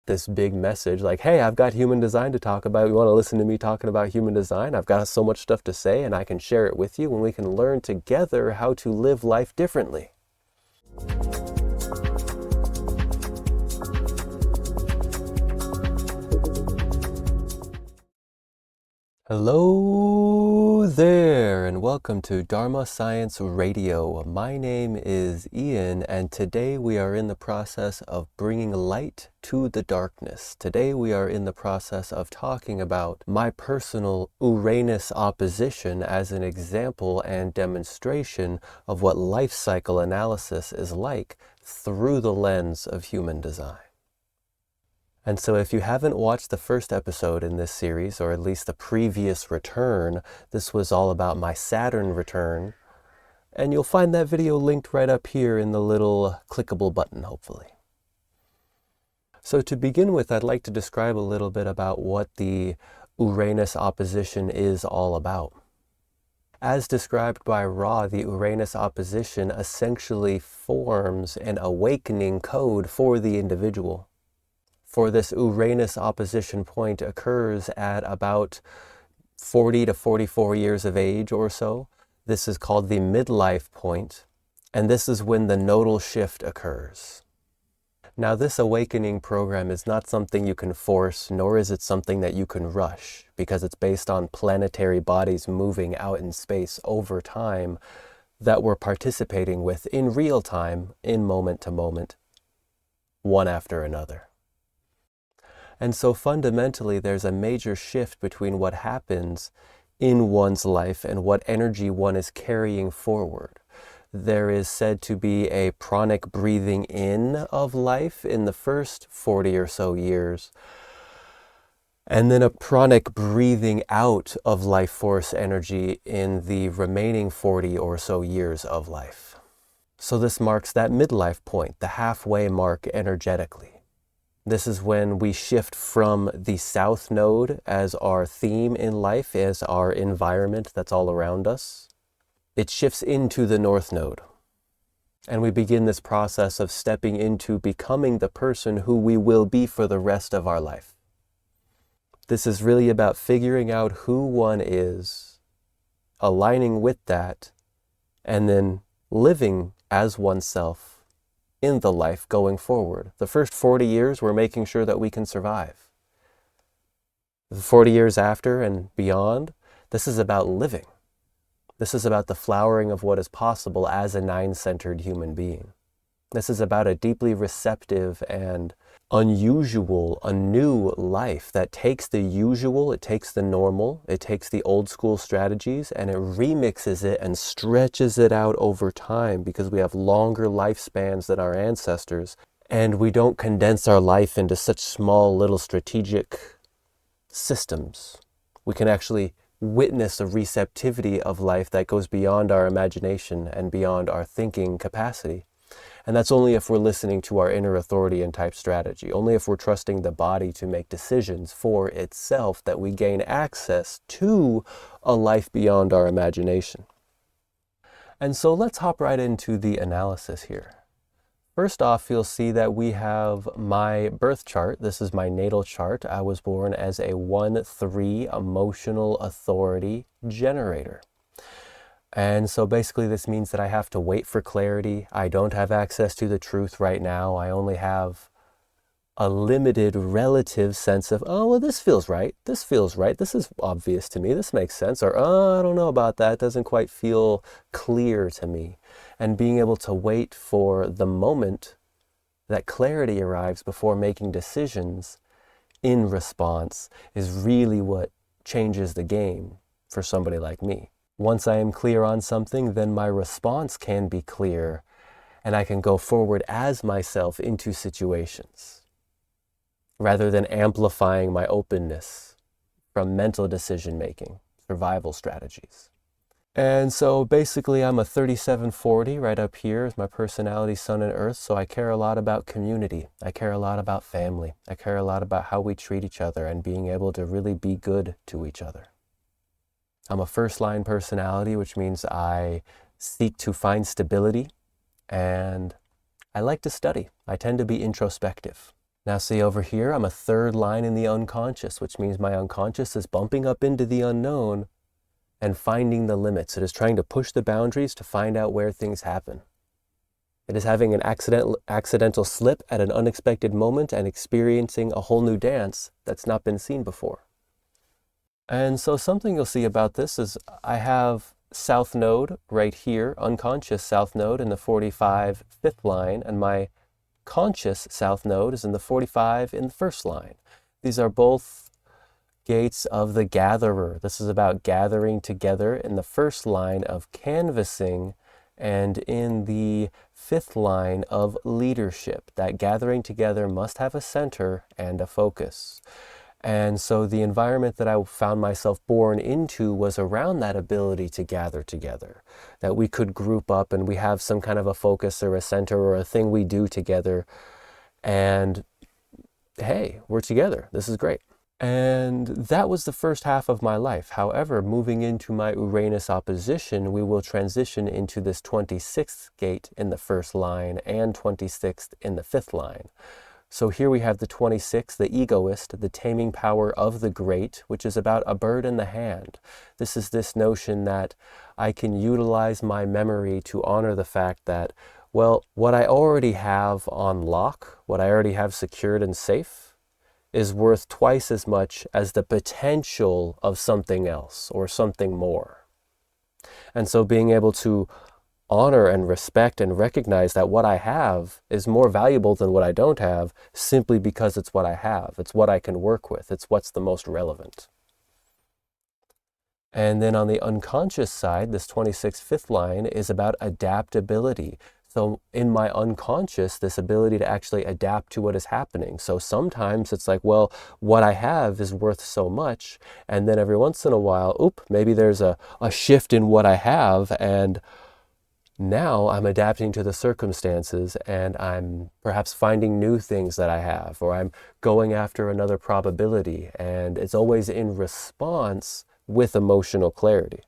this big message like, hey, I've got human design to talk about. You want to listen to me talking about human design? I've got so much stuff to say and I can share it with you and we can learn together how to live life differently. Hello there and welcome to Dharma Science Radio. My name is Ian and today we are in the process of bringing light to the darkness. Today we are in the process of talking about my personal Uranus opposition as an example and demonstration of what life cycle analysis is like through the lens of human design. And so if you haven't watched the first episode in this series, or at least the previous return, this was all about my Saturn return. And you'll find that video linked right up here in the little clickable button, hopefully. So to begin with, I'd like to describe a little bit about what the Uranus opposition is all about. As described by Ra, the Uranus opposition essentially forms an awakening code for the individual. For this Uranus opposition point occurs at about 40 to 44 years of age or so. This is called the midlife point, and this is when the nodal shift occurs. Now, this awakening program is not something you can force, nor is it something that you can rush, because it's based on planetary bodies moving out in space over time that we're participating with in real time, in moment to moment, one after another. And so fundamentally, there's a major shift between what happens in one's life and what energy one is carrying forward. There is said to be a pranic breathing in of life in the first 40 or so years, and then a pranic breathing out of life force energy in the remaining 40 or so years of life. So this marks that midlife point, the halfway mark energetically. This is when we shift from the south node as our theme in life, as our environment that's all around us. It shifts into the north node. And we begin this process of stepping into becoming the person who we will be for the rest of our life. This is really about figuring out who one is, aligning with that, and then living as oneself in the life going forward. The first 40 years, we're making sure that we can survive. The 40 years after and beyond, this is about living. This is about the flowering of what is possible as a nine-centered human being. This is about a deeply receptive and unusual, a new life that takes the usual, it takes the normal, it takes the old school strategies, and it remixes it and stretches it out over time because we have longer lifespans than our ancestors, and we don't condense our life into such small little strategic systems. We can actually witness a receptivity of life that goes beyond our imagination and beyond our thinking capacity. And that's only if we're listening to our inner authority and type strategy, only if we're trusting the body to make decisions for itself that we gain access to a life beyond our imagination. And so let's hop right into the analysis here. First off, you'll see that we have my birth chart. This is my natal chart. I was born as a 1-3 emotional authority generator. And so basically this means that I have to wait for clarity. I don't have access to the truth right now. I only have a limited relative sense of, oh, well, this feels right. This feels right. This is obvious to me. This makes sense. Or, oh, I don't know about that. It doesn't quite feel clear to me. And being able to wait for the moment that clarity arrives before making decisions in response is really what changes the game for somebody like me. Once I am clear on something, then my response can be clear, and I can go forward as myself into situations, rather than amplifying my openness from mental decision-making, survival strategies. And so basically I'm a 3740 right up here is my personality, sun and earth, so I care a lot about community. I care a lot about family. I care a lot about how we treat each other and being able to really be good to each other. I'm a first-line personality, which means I seek to find stability, and I like to study. I tend to be introspective. Now see over here, I'm a third line in the unconscious, which means my unconscious is bumping up into the unknown and finding the limits. It is trying to push the boundaries to find out where things happen. It is having an accidental slip at an unexpected moment and experiencing a whole new dance that's not been seen before. And so something you'll see about this is I have south node right here, unconscious south node in the 45 fifth line, and my conscious south node is in the 45 in the first line. These are both gates of the gatherer. This is about gathering together in the first line of canvassing and in the fifth line of leadership. That gathering together must have a center and a focus. And so the environment that I found myself born into was around that ability to gather together, that we could group up and we have some kind of a focus or a center or a thing we do together. And hey, we're together. This is great. And that was the first half of my life. However, moving into my Uranus opposition, we will transition into this 26th gate in the first line and 26th in the fifth line. So here we have the 26th, the egoist, the taming power of the great, which is about a bird in the hand. This is this notion that I can utilize my memory to honor the fact that, well, what I already have on lock, what I already have secured and safe, is worth twice as much as the potential of something else or something more. And so being able to honor and respect and recognize that what I have is more valuable than what I don't have simply because it's what I have. It's what I can work with. It's what's the most relevant. And then on the unconscious side, this 26th fifth line is about adaptability. So in my unconscious, this ability to actually adapt to what is happening. So sometimes it's like, well, what I have is worth so much. And then every once in a while, maybe there's a shift in what I have, and now I'm adapting to the circumstances and I'm perhaps finding new things that I have, or I'm going after another probability, and it's always in response with emotional clarity.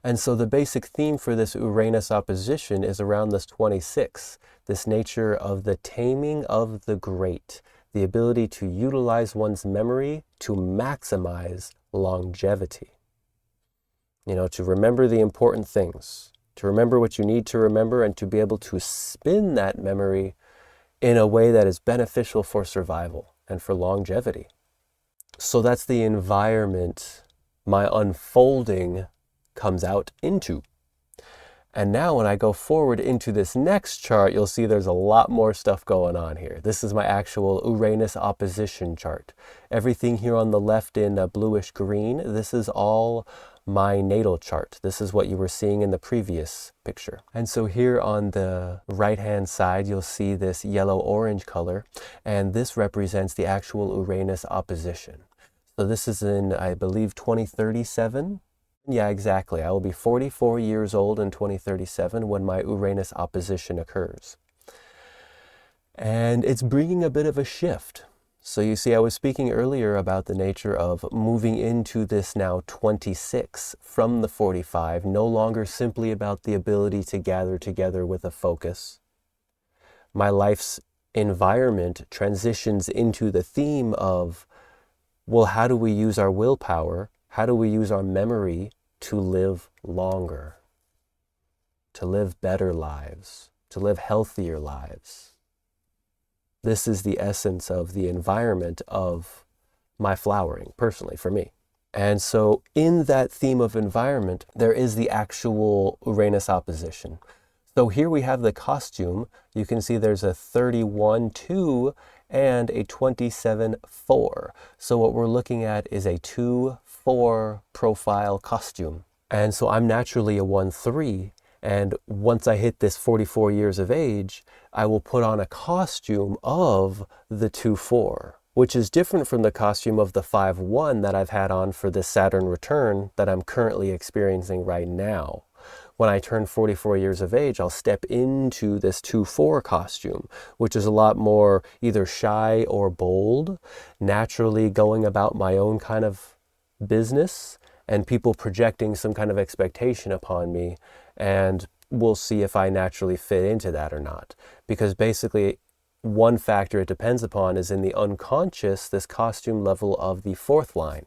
And so the basic theme for this Uranus opposition is around this 26, this nature of the taming of the great, the ability to utilize one's memory to maximize longevity. To remember the important things, to remember what you need to remember, and to be able to spin that memory in a way that is beneficial for survival and for longevity. So that's the environment my unfolding comes out into. And now when I go forward into this next chart, you'll see there's a lot more stuff going on here. This is my actual Uranus opposition chart. Everything here on the left in bluish green, this is all my natal chart. This is what you were seeing in the previous picture. And so here on the right-hand side, you'll see this yellow-orange color, and this represents the actual Uranus opposition. So this is in, I believe, 2037. Yeah, exactly. I will be 44 years old in 2037 when my Uranus opposition occurs. And it's bringing a bit of a shift. So you see, I was speaking earlier about the nature of moving into this now 26 from the 45, no longer simply about the ability to gather together with a focus. My life's environment transitions into the theme of, well, how do we use our willpower? How do we use our memory to live longer, to live better lives, to live healthier lives? This is the essence of the environment of my flowering, personally, for me. And so in that theme of environment, there is the actual Uranus opposition. So here we have the costume. You can see there's a 31-2 and a 27-4. So what we're looking at is a 2-4 profile costume. And so I'm naturally a 1-3. And once I hit this 44 years of age, I will put on a costume of the 2-4, which is different from the costume of the 5-1 that I've had on for this Saturn return that I'm currently experiencing right now. When I turn 44 years of age, I'll step into this 2-4 costume, which is a lot more either shy or bold, naturally going about my own kind of business, and people projecting some kind of expectation upon me, and we'll see if I naturally fit into that or not. Because basically, one factor it depends upon is in the unconscious, this costume level of the fourth line.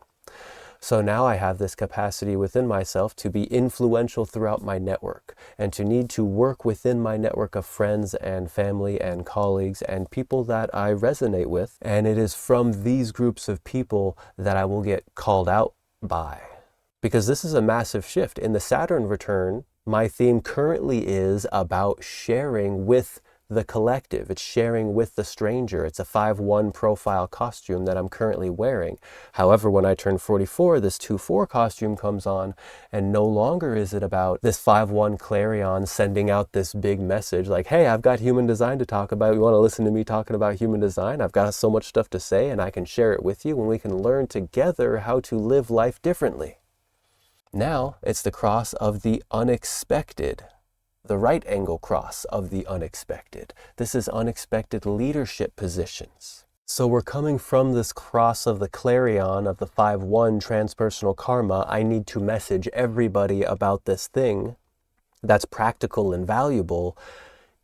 So now I have this capacity within myself to be influential throughout my network and to need to work within my network of friends and family and colleagues and people that I resonate with. And it is from these groups of people that I will get called out by. Because this is a massive shift. In the Saturn return, my theme currently is about sharing with the collective. It's sharing with the stranger. It's a 5-1 profile costume that I'm currently wearing. However, when I turn 44, this 2-4 costume comes on, and no longer is it about this 5-1 clarion sending out this big message like, hey, I've got human design to talk about. You want to listen to me talking about human design? I've got so much stuff to say, and I can share it with you, and we can learn together how to live life differently. Now, it's the cross of the unexpected. The right angle cross of the unexpected. This is unexpected leadership positions. So we're coming from this cross of the clarion of the 5-1 transpersonal karma. I need to message everybody about this thing that's practical and valuable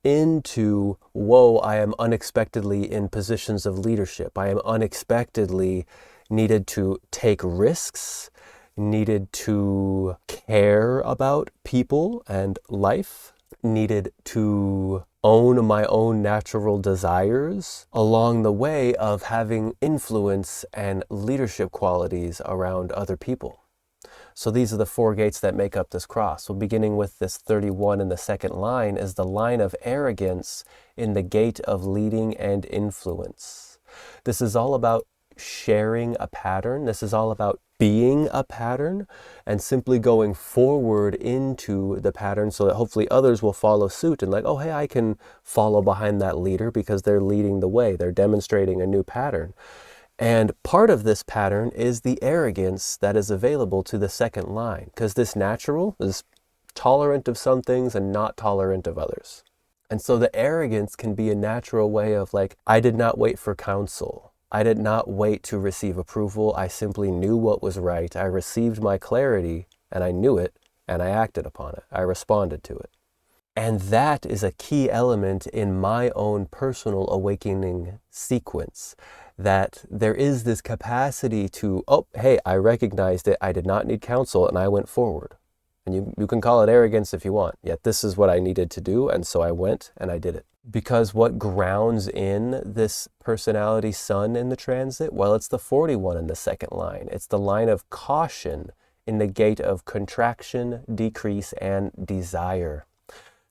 into, whoa, I am unexpectedly in positions of leadership. I am unexpectedly needed to take risks, needed to care about people and life, needed to own my own natural desires along the way of having influence and leadership qualities around other people. So these are the 4 gates that make up this cross. So beginning with this 31 in the second line is the line of arrogance in the gate of leading and influence. This is all about sharing a pattern. This is all about being a pattern and simply going forward into the pattern so that hopefully others will follow suit and like, oh, hey, I can follow behind that leader because they're leading the way. They're demonstrating a new pattern. And part of this pattern is the arrogance that is available to the second line, because this natural is tolerant of some things and not tolerant of others. And so the arrogance can be a natural way of like, I did not wait for counsel. I did not wait to receive approval. I simply knew what was right. I received my clarity and I knew it and I acted upon it. I responded to it. And that is a key element in my own personal awakening sequence, that there is this capacity to, oh, hey, I recognized it. I did not need counsel and I went forward. And you can call it arrogance if you want, yet this is what I needed to do. And so I went and I did it. Because what grounds in this personality sun in the transit? Well, it's the 41 in the second line. It's the line of caution in the gate of contraction, decrease, and desire.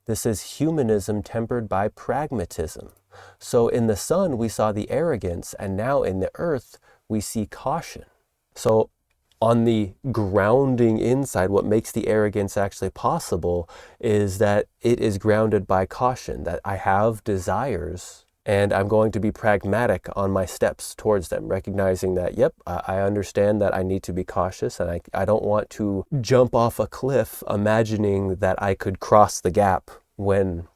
This is humanism tempered by pragmatism. So in the sun, we saw the arrogance, and now in the earth, we see caution. So on the grounding inside, what makes the arrogance actually possible is that it is grounded by caution, that I have desires and I'm going to be pragmatic on my steps towards them, recognizing that, yep, I understand that I need to be cautious and I don't want to jump off a cliff imagining that I could cross the gap when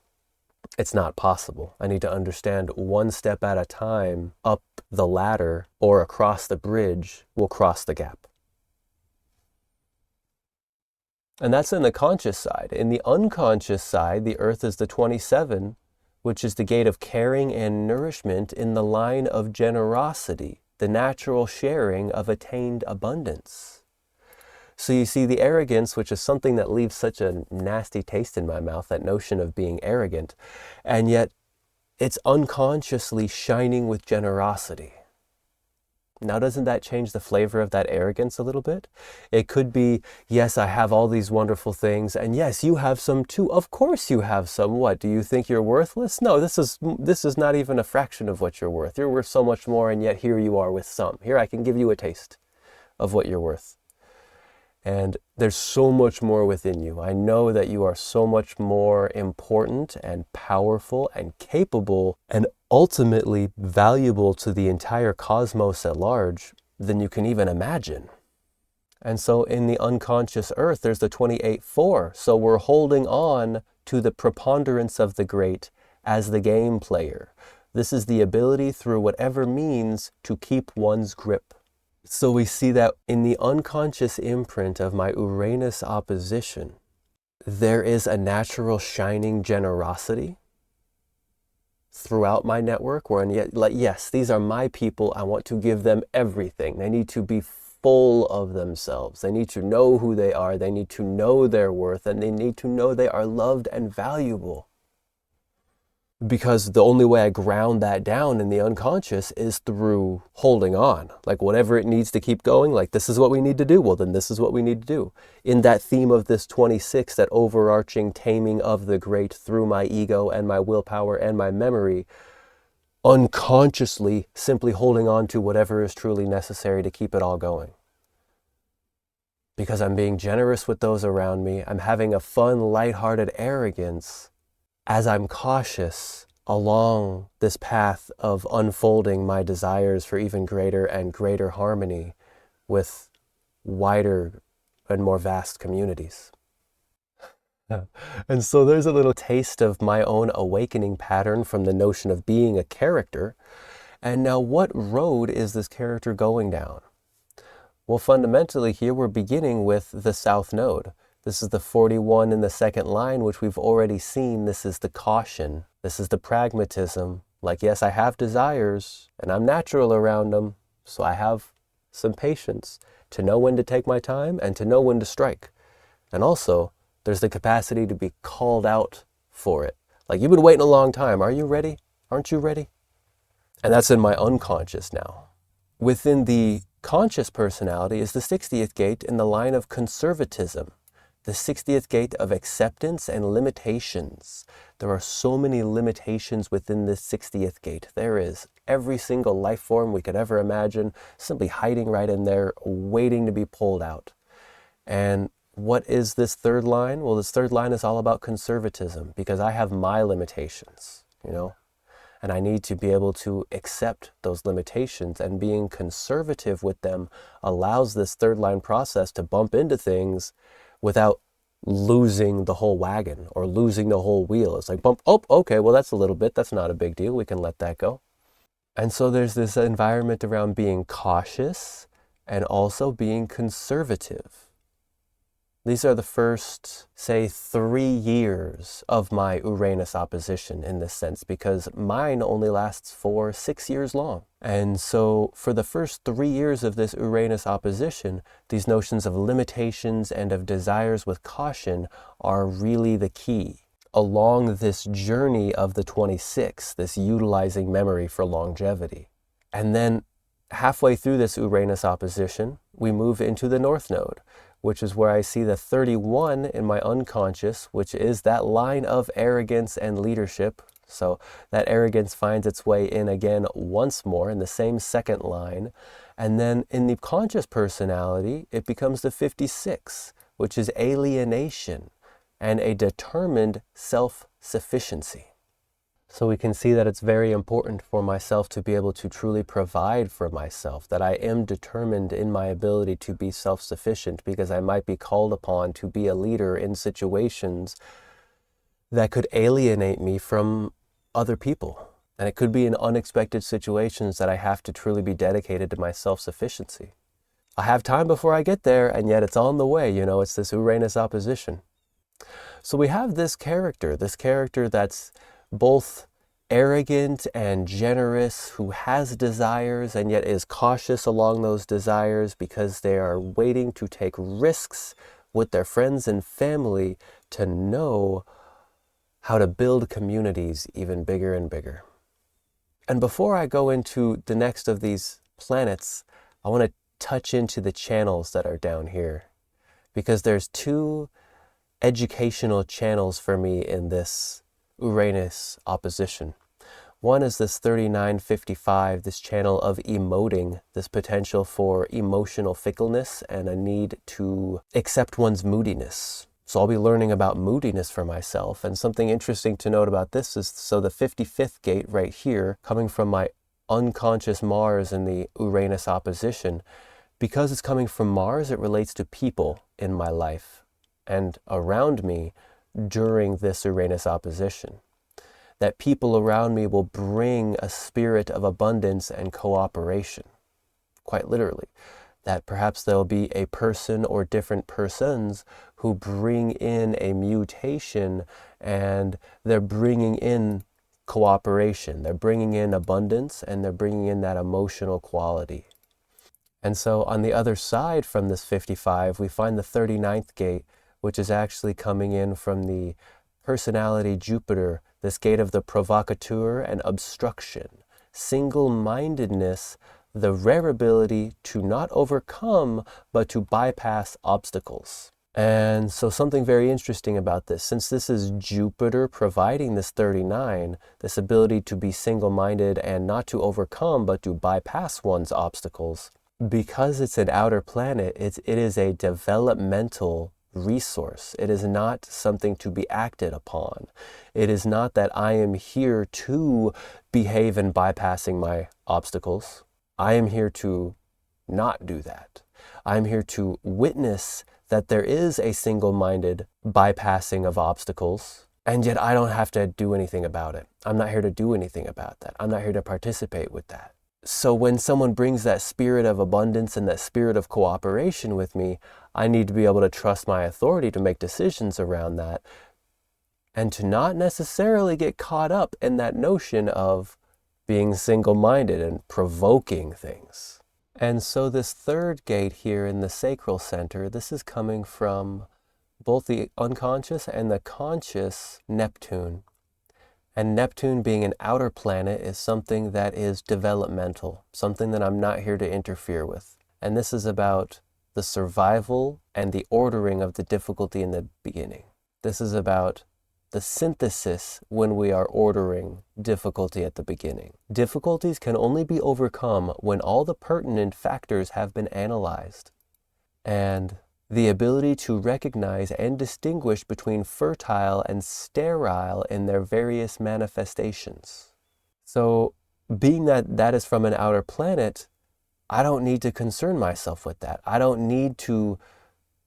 it's not possible. I need to understand one step at a time up the ladder or across the bridge will cross the gap. And that's in the conscious side. In the unconscious side, the earth is the 27, which is the gate of caring and nourishment in the line of generosity, the natural sharing of attained abundance. So you see the arrogance, which is something that leaves such a nasty taste in my mouth, that notion of being arrogant, and yet it's unconsciously shining with generosity. Now, doesn't that change the flavor of that arrogance a little bit? It could be, yes, I have all these wonderful things, and yes, you have some too. Of course you have some. What, do you think you're worthless? No, this is not even a fraction of what you're worth. You're worth so much more, and yet here you are with some. Here, I can give you a taste of what you're worth. And there's so much more within you. I know that you are so much more important and powerful and capable and ultimately valuable to the entire cosmos at large than you can even imagine. And so in the unconscious earth, there's the 28-4. So we're holding on to the preponderance of the great as the game player. This is the ability through whatever means to keep one's grip. So we see that in the unconscious imprint of my Uranus opposition, there is a natural shining generosity. throughout my network, where yet, like, yes, these are my people. I want to give them everything. They need to be full of themselves. They need to know who they are. They need to know their worth, and they need to know they are loved and valuable. Because the only way I ground that down in the unconscious is through holding on. Like, whatever it needs to keep going, like, this is what we need to do. Well, then this is what we need to do. In that theme of this 26, that overarching taming of the great through my ego and my willpower and my memory, unconsciously simply holding on to whatever is truly necessary to keep it all going. Because I'm being generous with those around me. I'm having a fun, lighthearted arrogance as I'm cautious along this path of unfolding my desires for even greater and greater harmony with wider and more vast communities. And so there's a little taste of my own awakening pattern from the notion of being a character. And now, what road is this character going down? Well, fundamentally here we're beginning with the South Node. This is the 41 in the second line, which we've already seen. This is the caution. This is the pragmatism. Like, yes, I have desires and I'm natural around them. So I have some patience to know when to take my time and to know when to strike. And also, there's the capacity to be called out for it. Like, you've been waiting a long time. Are you ready? Aren't you ready? And that's in my unconscious now. Within the conscious personality is the 60th gate in the line of conservatism. The 60th gate of acceptance and limitations. There are so many limitations within this 60th gate. There is every single life form we could ever imagine, simply hiding right in there, waiting to be pulled out. And what is this third line? Well, this third line is all about conservatism, because I have my limitations, and I need to be able to accept those limitations, and being conservative with them allows this third line process to bump into things without losing the whole wagon or losing the whole wheel. It's like, bump, oh, okay, well, that's a little bit, that's not a big deal. We can let that go. And so there's this environment around being cautious and also being conservative. These are the first, say, 3 years of my Uranus opposition in this sense, because mine only lasts for 6 years long. And so for the first 3 years of this Uranus opposition, these notions of limitations and of desires with caution are really the key along this journey of the 26, this utilizing memory for longevity. And then halfway through this Uranus opposition, we move into the North Node, which is where I see the 31 in my unconscious, which is that line of arrogance and leadership. So that arrogance finds its way in again once more in the same second line. And then in the conscious personality, it becomes the 56, which is alienation and a determined self-sufficiency. So we can see that it's very important for myself to be able to truly provide for myself, that I am determined in my ability to be self-sufficient, because I might be called upon to be a leader in situations that could alienate me from other people. And it could be in unexpected situations that I have to truly be dedicated to my self-sufficiency. I have time before I get there, and yet it's on the way, it's this Uranus opposition. So we have this character that's both arrogant and generous, who has desires and yet is cautious along those desires because they are waiting to take risks with their friends and family to know how to build communities even bigger and bigger. And before I go into the next of these planets, I want to touch into the channels that are down here, because there's 2 educational channels for me in this Uranus opposition. One is this 3955, this channel of emoting, this potential for emotional fickleness and a need to accept one's moodiness. So I'll be learning about moodiness for myself. And something interesting to note about this is, so the 55th gate right here, coming from my unconscious Mars in the Uranus opposition, because it's coming from Mars, it relates to people in my life and around me during this Uranus opposition. That people around me will bring a spirit of abundance and cooperation, quite literally. That perhaps there'll be a person or different persons who bring in a mutation, and they're bringing in cooperation. They're bringing in abundance, and they're bringing in that emotional quality. And so on the other side from this 55, we find the 39th gate, which is actually coming in from the personality Jupiter, this gate of the provocateur and obstruction, single-mindedness, the rare ability to not overcome, but to bypass obstacles. And so something very interesting about this, since this is Jupiter providing this 39, this ability to be single-minded and not to overcome, but to bypass one's obstacles, because it's an outer planet, it is a developmental resource. It is not something to be acted upon. It is not that I am here to behave in bypassing my obstacles. I am here to not do that. I'm here to witness that there is a single-minded bypassing of obstacles, and yet I don't have to do anything about it. I'm not here to do anything about that. I'm not here to participate with that. So when someone brings that spirit of abundance and that spirit of cooperation with me, I need to be able to trust my authority to make decisions around that, and to not necessarily get caught up in that notion of being single-minded and provoking things. And so this third gate here in the sacral center, this is coming from both the unconscious and the conscious Neptune. And Neptune, being an outer planet, is something that is developmental, something that I'm not here to interfere with. And this is about the survival and the ordering of the difficulty in the beginning. This is about the synthesis when we are ordering difficulty at the beginning. Difficulties can only be overcome when all the pertinent factors have been analyzed. And the ability to recognize and distinguish between fertile and sterile in their various manifestations. So, being that that is from an outer planet, I don't need to concern myself with that. I don't need to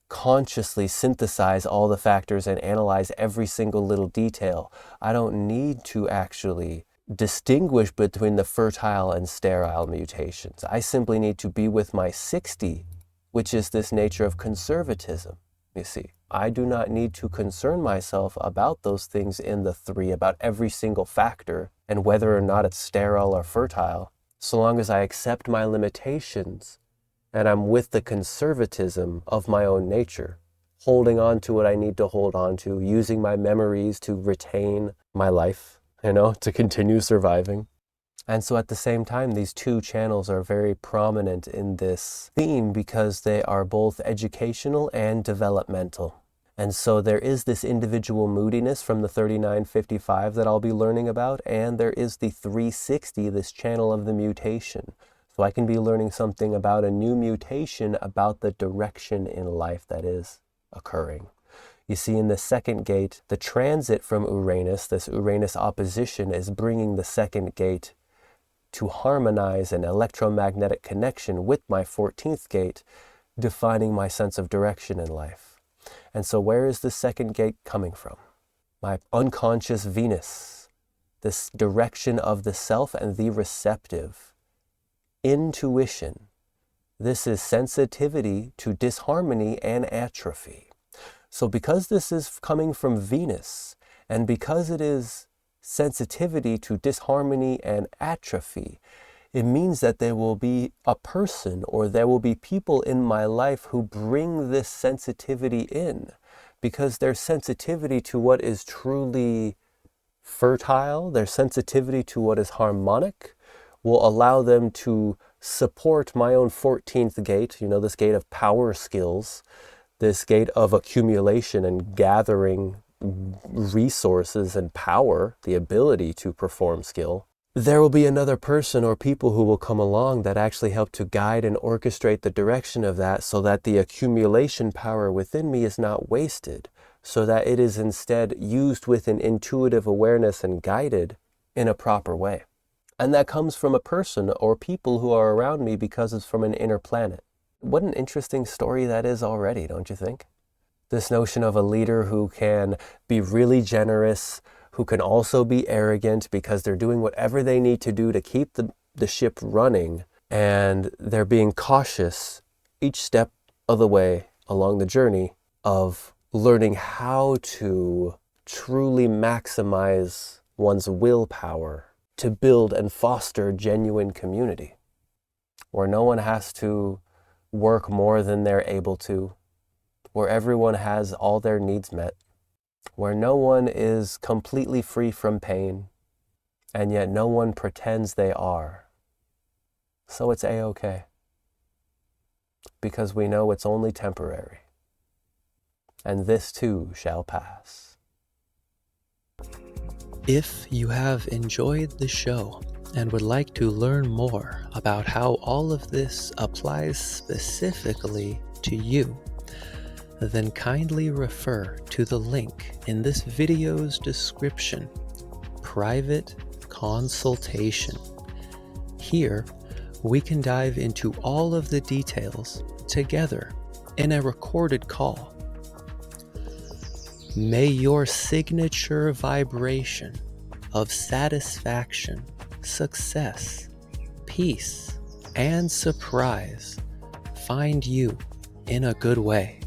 consciously synthesize all the factors and analyze every single little detail. I don't need to actually distinguish between the fertile and sterile mutations. I simply need to be with my 60, which is this nature of conservatism. You see, I do not need to concern myself about those things in the 3, about every single factor and whether or not it's sterile or fertile, so long as I accept my limitations and I'm with the conservatism of my own nature, holding on to what I need to hold on to, using my memories to retain my life, to continue surviving. And so at the same time, these two channels are very prominent in this theme because they are both educational and developmental. And so there is this individual moodiness from the 3955 that I'll be learning about, and there is the 360, this channel of the mutation. So I can be learning something about a new mutation, about the direction in life that is occurring. You see, in the second gate, the transit from Uranus, this Uranus opposition, is bringing the second gate to harmonize an electromagnetic connection with my 14th gate, defining my sense of direction in life. And so where is the second gate coming from? My unconscious Venus, this direction of the self and the receptive. Intuition. This is sensitivity to disharmony and atrophy. So because this is coming from Venus, and because it is sensitivity to disharmony and atrophy, it means that there will be a person or there will be people in my life who bring this sensitivity in, because their sensitivity to what is truly fertile, their sensitivity to what is harmonic, will allow them to support my own 14th gate, this gate of power skills, this gate of accumulation and gathering resources and power, the ability to perform skill. There will be another person or people who will come along that actually help to guide and orchestrate the direction of that, so that the accumulation power within me is not wasted, so that it is instead used with an intuitive awareness and guided in a proper way. And that comes from a person or people who are around me because it's from an inner planet. What an interesting story that is already, don't you think? This notion of a leader who can be really generous, who can also be arrogant because they're doing whatever they need to do to keep the ship running, and they're being cautious each step of the way along the journey of learning how to truly maximize one's willpower to build and foster genuine community, where no one has to work more than they're able to, where everyone has all their needs met, where no one is completely free from pain, and yet no one pretends they are. So it's a-okay, because we know it's only temporary, and this too shall pass. If you have enjoyed the show and would like to learn more about how all of this applies specifically to you, then kindly refer to the link in this video's description, Private Consultation. Here, we can dive into all of the details together in a recorded call. May your signature vibration of satisfaction, success, peace, and surprise find you in a good way.